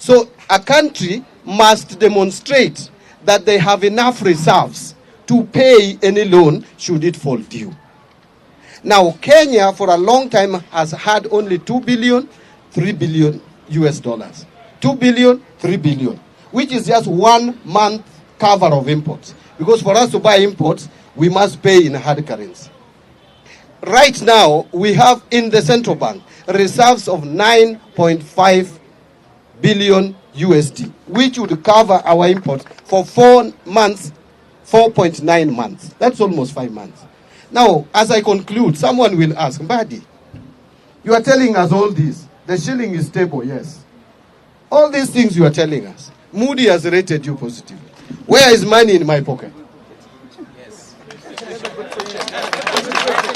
So a country must demonstrate that they have enough reserves to pay any loan should it fall due. Now, Kenya for a long time has had only 2 billion, 3 billion US dollars. 2 billion, 3 billion, which is just 1 month cover of imports. Because for us to buy imports, we must pay in hard currency. Right now, we have in the central bank reserves of 9.5 billion USD, which would cover our imports for 4 months, 4.9 months. That's almost 5 months. Now, as I conclude, someone will ask, Mbadi, you are telling us all this. The shilling is stable, yes. All these things you are telling us. Moody has rated you positively. Where is money in my pocket? Yes.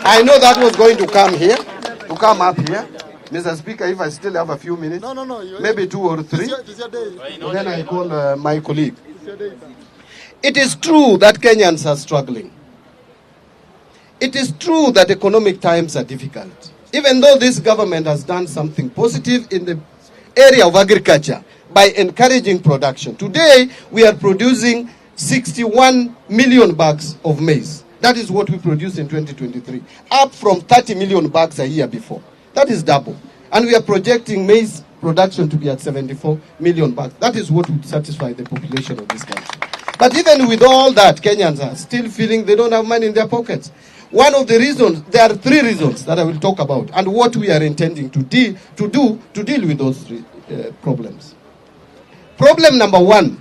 I know that was going to come here, to come up here. Mr. Speaker, if I still have a few minutes, maybe 2 or 3, then I call my colleague. It is true that Kenyans are struggling. It is true that economic times are difficult. Even though this government has done something positive in the area of agriculture by encouraging production. Today, we are producing 61 million bags of maize. That is what we produced in 2023, up from 30 million bags a year before. That is double. And we are projecting maize production to be at 74 million bags. That is what would satisfy the population of this country. But even with all that, Kenyans are still feeling they don't have money in their pockets. One of the reasons, there are 3 reasons that I will talk about, and what we are intending to deal with those 3 problems. Problem number 1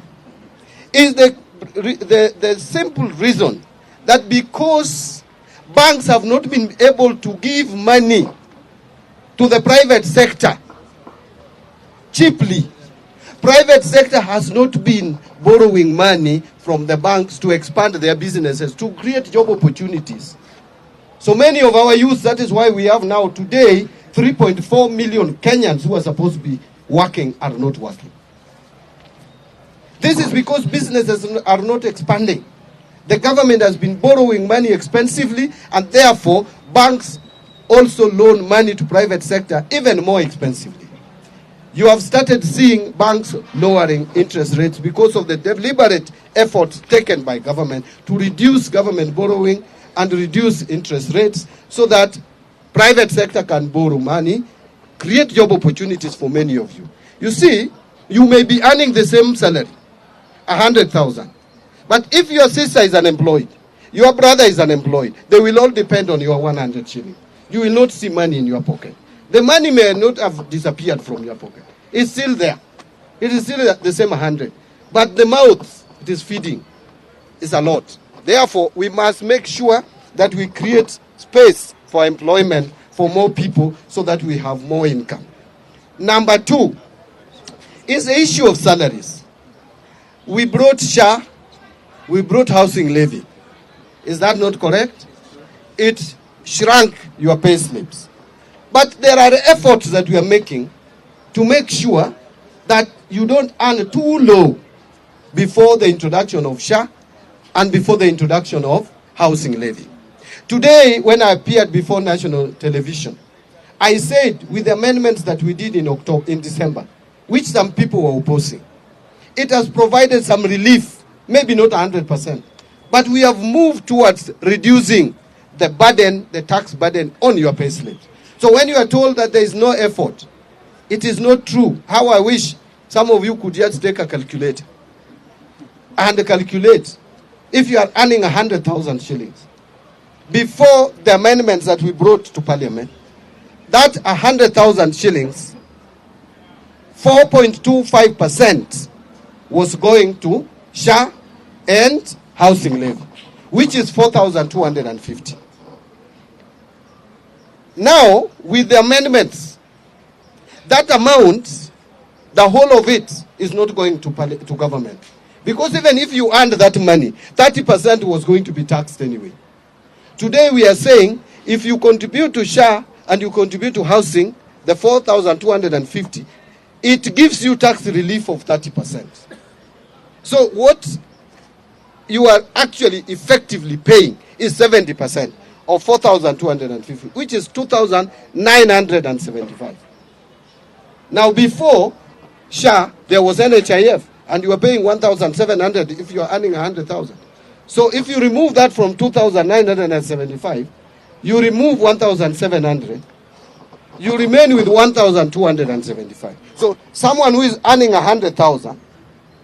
is the simple reason that because banks have not been able to give money to the private sector cheaply, private sector has not been borrowing money from the banks to expand their businesses, to create job opportunities. So many of our youth, that is why we have now today 3.4 million Kenyans who are supposed to be working are not working. This is because businesses are not expanding. The government has been borrowing money expensively, and therefore banks also loan money to private sector even more expensively. You have started seeing banks lowering interest rates because of the deliberate efforts taken by government to reduce government borrowing and reduce interest rates so that private sector can borrow money, create job opportunities for many of you. You see, you may be earning the same salary, 100,000. But if your sister is unemployed, your brother is unemployed, they will all depend on your 100 shilling. You will not see money in your pocket. The money may not have disappeared from your pocket. It's still there. It is still the same 100. But the mouth it is feeding is a lot. Therefore, we must make sure that we create space for employment for more people so that we have more income. Number 2 is the issue of salaries. We brought SHA, we brought housing levy. Is that not correct? It shrunk your pay slips. But there are efforts that we are making to make sure that you don't earn too low before the introduction of SHA and before the introduction of housing levy. Today, when I appeared before national television, I said with the amendments that we did in December, which some people were opposing, it has provided some relief, maybe not 100%, but we have moved towards reducing the burden, the tax burden on your pay slips. So when you are told that there is no effort, it is not true. How I wish some of you could just take a calculator and calculate if you are earning 100,000 shillings. Before the amendments that we brought to Parliament, that 100,000 shillings, 4.25% was going to SHA and housing levy, which is 4,250. Now, with the amendments, that amount, the whole of it is not going to government. Because even if you earned that money, 30% was going to be taxed anyway. Today we are saying, if you contribute to SHA and you contribute to housing, the 4,250, it gives you tax relief of 30%. So what you are actually effectively paying is 70% of 4,250, which is 2,975. Now before, SHA, there was NHIF, and you were paying 1,700 if you are earning 100,000. So if you remove that from 2,975, you remove 1,700, you remain with 1,275. So someone who is earning 100,000,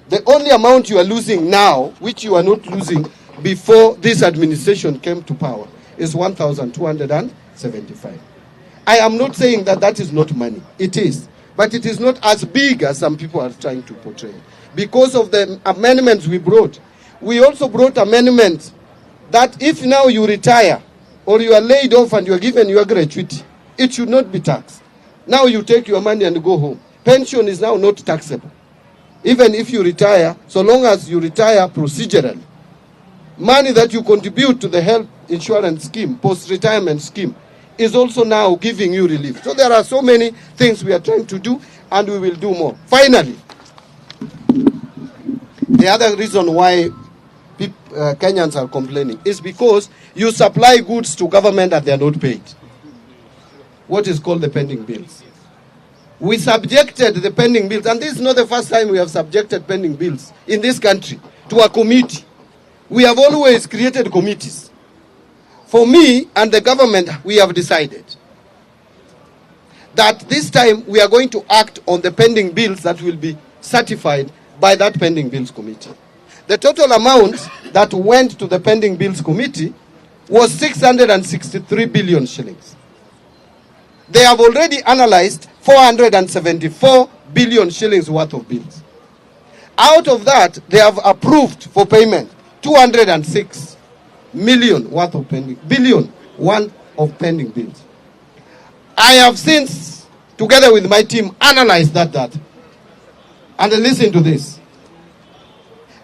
the only amount you are losing now, which you are not losing before this administration came to power, is 1,275. I am not saying that that is not money. It is. But it is not as big as some people are trying to portray. Because of the amendments we brought. We also brought amendments that if now you retire or you are laid off and you are given your gratuity, it should not be taxed. Now you take your money and go home. Pension is now not taxable. Even if you retire, so long as you retire procedurally. Money that you contribute to the health insurance scheme, post-retirement scheme, is also now giving you relief. So there are so many things we are trying to do, and we will do more. Finally, the other reason why Kenyans are complaining is because you supply goods to government and they are not paid. What is called the pending bills. We subjected the pending bills, and this is not the first time we have subjected pending bills in this country, to a committee. We have always created committees. For me and the government, we have decided that this time we are going to act on the pending bills that will be certified by that pending bills committee. The total amount that went to the pending bills committee was 663 billion shillings. They have already analyzed 474 billion shillings worth of bills. Out of that, they have approved for payment 206 million worth of pending billion one of pending bills. I have since, together with my team, analyzed that data. And listen to this.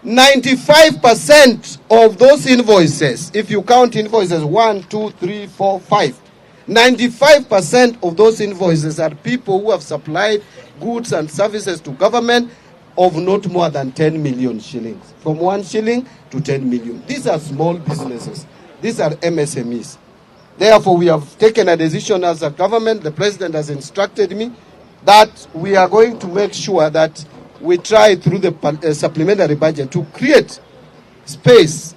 95% of those invoices, if you count invoices 1, 2, 3, 4, 5, 95% of those invoices are people who have supplied goods and services to government of not more than 10 million shillings. From 1 shilling to 10 million. These are small businesses. These are MSMEs. Therefore, we have taken a decision as a government. The president has instructed me that we are going to make sure that we try through the supplementary budget to create space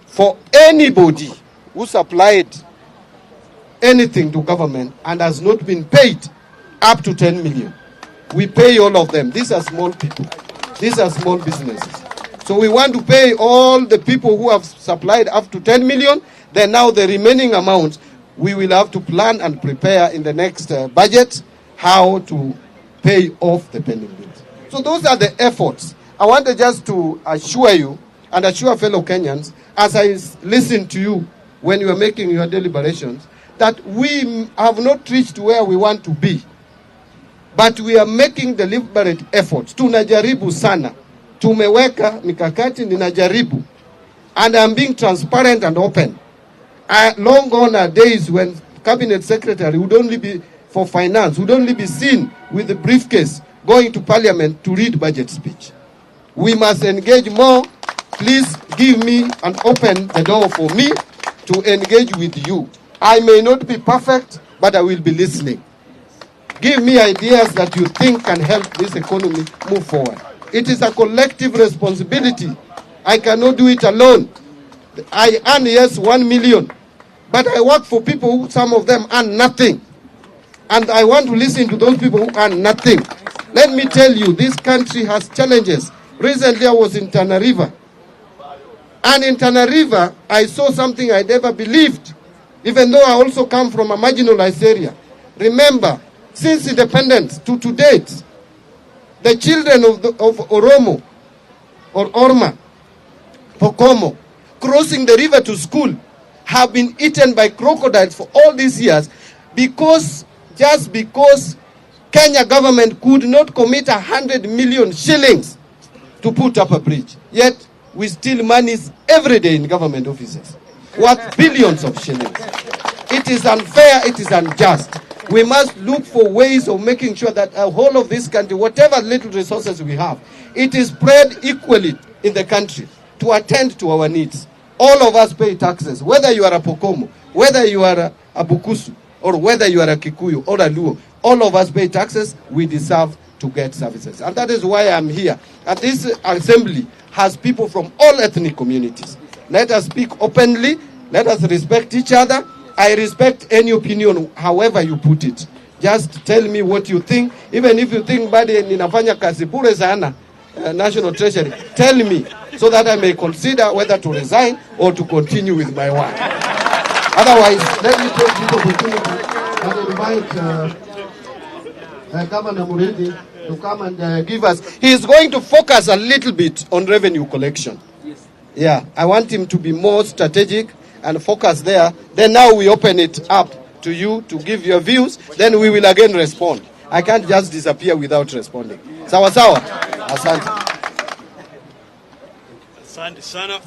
for anybody who supplied anything to government and has not been paid up to 10 million. We pay all of them. These are small people. These are small businesses. So we want to pay all the people who have supplied up to 10 million. Then now the remaining amount, we will have to plan and prepare in the next budget how to pay off the pending bills. So those are the efforts. I wanted just to assure you and assure fellow Kenyans, as I listen to you when you are making your deliberations, that we have not reached where we want to be. But we are making deliberate efforts. Tunajaribu sana. Tumeweka mikakati, ninajaribu. And I'm being transparent and open. Long gone are days when cabinet secretary would only be for finance, would only be seen with the briefcase going to parliament to read budget speech. We must engage more. Please give me and open the door for me to engage with you. I may not be perfect, but I will be listening. Give me ideas that you think can help this economy move forward. It is a collective responsibility. I cannot do it alone. I earn, yes, 1 million. But I work for people who, some of them, earn nothing. And I want to listen to those people who earn nothing. Let me tell you, this country has challenges. Recently, I was in Tana River. And in Tana River, I saw something I never believed, even though I also come from a marginalized area. Remember, since independence to date, the children of Oromo or Orma, Pokomo, crossing the river to school, have been eaten by crocodiles for all these years just because Kenya government could not commit 100 million shillings to put up a bridge. Yet, we steal monies every day in government offices, worth billions of shillings. It is unfair, it is unjust. We must look for ways of making sure that the whole of this country, whatever little resources we have, it is spread equally in the country to attend to our needs. All of us pay taxes, whether you are a Pokomo, whether you are a Bukusu, or whether you are a Kikuyu or a Luo. All of us pay taxes. We deserve to to get services. And that is why I'm here. And this assembly has people from all ethnic communities. Let us speak openly. Let us respect each other. I respect any opinion, however you put it. Just tell me what you think. Even if you think Mbadi ninafanya kazi bure sana, National Treasury, tell me so that I may consider whether to resign or to continue with my work. Otherwise, let me take this opportunity and invite Governor Muridi to come and give us. He is going to focus a little bit on revenue collection. Yes. Yeah, I want him to be more strategic and focus there. Then now we open it up to you to give your views. Then we will again respond. I can't just disappear without responding. Sawa sawa. Asante. Asante sana.